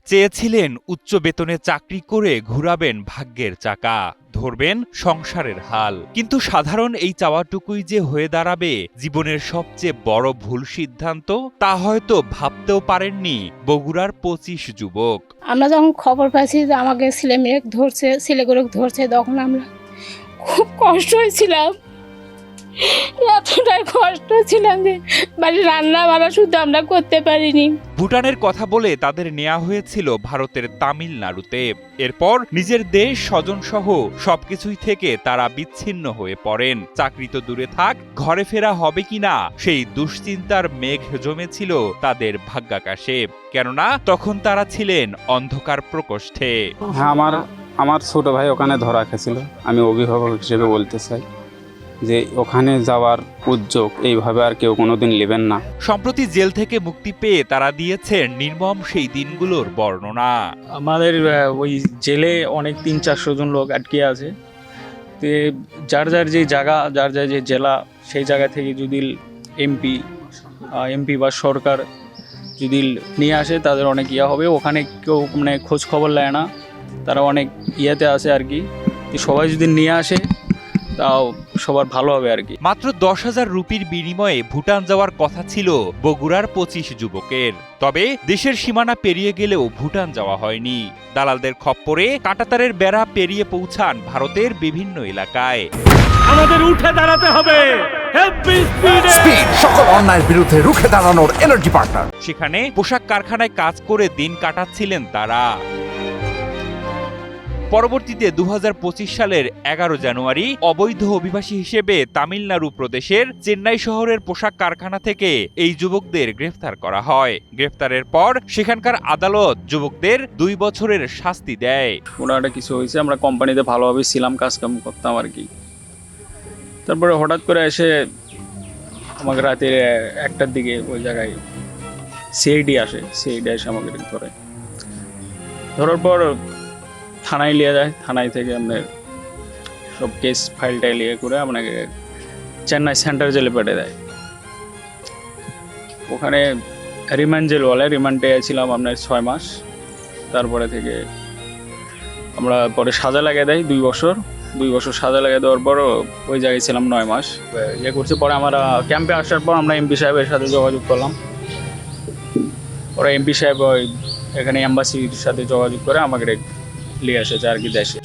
চেয়েছিলেন উচ্চ বেতনে চাকরি করে ঘুরাবেন ভাগ্যের চাকা, ধরবেন সংসারের হাল। কিন্তু সাধারণ এই চাওয়াটুকুই যে হয়ে দাঁড়াবে জীবনের সবচেয়ে বড় ভুল সিদ্ধান্ত, তা হয়তো ভাবতেও পারেননি বগুড়ার ২৫ যুবক। আমরা যখন খবর পাইছি যে আমাকে ছেলেমেয়ে ধরছে, ছেলেগুলো ধরছে, তখন আমরা খুব কষ্ট হয়েছিলাম। এতটাই কষ্ট ছিলাম যে বাড়ি রান্না বাড়া শুধু আমরা করতে পারিনি। ভুটানের কথা বলে তাদের নেওয়া হয়েছিল ভারতের তামিলনাড়ুতে। এরপর নিজের দেশ, স্বজন সহ সবকিছুই থেকে তারা বিচ্ছিন্ন হয়ে পড়েন। চাকরি তো দূরে থাক, ঘরে ফেরা হবে কিনা সেই দুশ্চিন্তার মেঘ জমেছিল তাদের ভাগ্যাকাশে। কেননা তখন তারা ছিলেন অন্ধকার প্রকোষ্ঠে। হ্যাঁ, আমার ছোট ভাই ওখানে ধরা খেয়েছিল। আমি অভিভাবক হিসেবে বলতে চাই যে ওখানে যাওয়ার উদ্যোগ এইভাবে আর কেউ কোনোদিন নেবেন না। সম্প্রতি জেল থেকে মুক্তি পেয়ে তারা দিয়েছেন নির্মম সেই দিনগুলোর বর্ণনা। আমাদের ওই জেলে অনেক ৩00-৪০০ জন লোক আটকে আছে। তে যার যার যে জায়গা, যার যার যে জেলা, সেই জায়গা থেকে যদি এমপি বা সরকার যদি নিয়ে আসে তাদের অনেক হবে। ওখানে কেউ মানে খোঁজ খবর নেয় না, তারা অনেক ইয়েতে আছে আর কি। সবাই যদি নিয়ে আসে তাও সবার ভালো হবে আর কি। মাত্র ১০,০০০ রুপির বিনিময়ে ভুটান যাওয়ার কথা ছিল বগুড়ার ২৫ যুবকের। তবে দেশের সীমানা পেরিয়ে গেলেও ভুটান যাওয়া হয়নি। দালালদের খপ্পরে কাঁটাতারের বেড়া পেরিয়ে পৌঁছান ভারতের বিভিন্ন এলাকায়। আমাদের উঠে দাঁড়াতে হবে, সকল অন্যায়ের বিরুদ্ধে রুখে দাঁড়ানোর এনার্জি পার্টনার। সেখানে পোশাক কারখানায় কাজ করে দিন কাটাচ্ছিলেন তারা। পরবর্তীতে ২০২৫ সালের ১১ জানুয়ারি অবৈধ অভিবাসী হিসেবে তামিলনাড়ু প্রদেশের চেন্নাই শহরের পোশাক কারখানা থেকে এই যুবকদের গ্রেফতার করা হয়। গ্রেফতারের পর সেখানকার আদালত যুবকদের ২ বছরের শাস্তি দেয়। ওনারা কিছু হয়েছে, আমরা কোম্পানিতে ভালোভাবে ছিলাম, কাজকাম করতাম আর কি। তারপরে হঠাৎ করে এসে আমাকে রাতের ১টার দিকে ওই জায়গায় সিআইডি এসে আমাকে ধরার পর থানায় নিয়ে যায়। থানায় থেকে আপনার সব কেস ফাইলটাই নিয়ে করে আপনাকে চেন্নাই সেন্ট্রাল জেলে পাঠিয়ে দেয়। ওখানে রিমান্ড জেল বলে, রিমান্ডে ছিলাম আপনার ৬ মাস। তারপরে থেকে আমরা পরে সাজা লাগিয়ে দেয় ২ বছর। ২ বছর সাজা লাগিয়ে দেওয়ার পরও ওই জায়গায় ছিলাম ৯ মাস। ইয়ে করছে, পরে আমরা ক্যাম্পে আসার পর আমরা এমপি সাহেবের সাথে যোগাযোগ করলাম। পরে এমপি সাহেব এখানে এম্বাসির সাথে যোগাযোগ করে আমাকে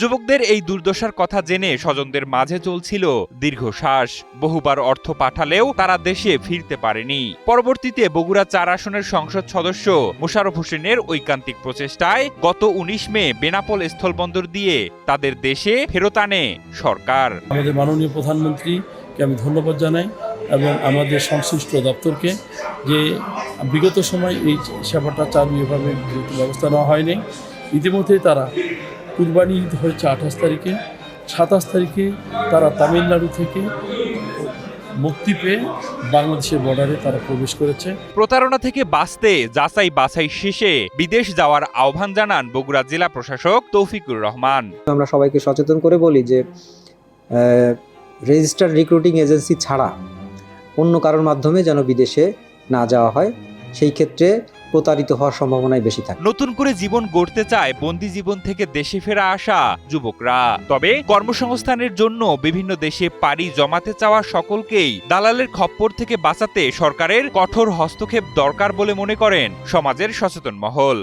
যুবকদের এই দুর্দশার কথা জেনে স্বজনদের মাঝে চলছিল দীর্ঘশ্বাস। বহুবার অর্থ পাঠালেও তারা দেশে ফিরতে পারেনি। পরবর্তীতে বগুড়া ৪ আসনের সংসদ সদস্য মোশাররফ হোসেনের ঐকান্তিক প্রচেষ্টায় গত ১৯ মে বেনাপোল স্থলবন্দর দিয়ে তাদের দেশে ফেরত আনে সরকার। আমাদের মাননীয় প্রধানমন্ত্রীকে আমি ধন্যবাদ জানাই এবং আমাদের সংশ্লিষ্ট দপ্তরকে যে বিগত সময় এই সেবাটা চালু এভাবে ব্যবস্থা নেওয়া হয়নি। ইতিমধ্যে তারা কুরবানি ঈদ হয়েছে ২৮ তারিখে, ২৭ তারিখে তারা তামিলনাড়ু থেকে মুক্তি পেয়ে বাংলাদেশের বর্ডারে তারা প্রবেশ করেছে। প্রতারণা থেকে বাঁচতে যাচাই বাছাই শেষে বিদেশ যাওয়ার আহ্বান জানান বগুড়া জেলা প্রশাসক তৌফিকুর রহমান। আমরা সবাইকে সচেতন করে বলি যে রেজিস্টার্ড রিক্রুটিং এজেন্সি ছাড়া অন্য কারোর মাধ্যমে যেন বিদেশে না যাওয়া হয়, সেই ক্ষেত্রে প্রতারিত হওয়ার সম্ভাবনাই বেশি থাকে। নতুন করে জীবন গড়তে চায় বন্দি জীবন থেকে দেশে ফেরা আসা যুবকরা। তবে কর্মসংস্থানের জন্য বিভিন্ন দেশে পাড়ি জমাতে চাওয়া সকলকেই দালালের খপ্পর থেকে বাঁচাতে সরকারের কঠোর হস্তক্ষেপ দরকার বলে মনে করেন সমাজের সচেতন মহল।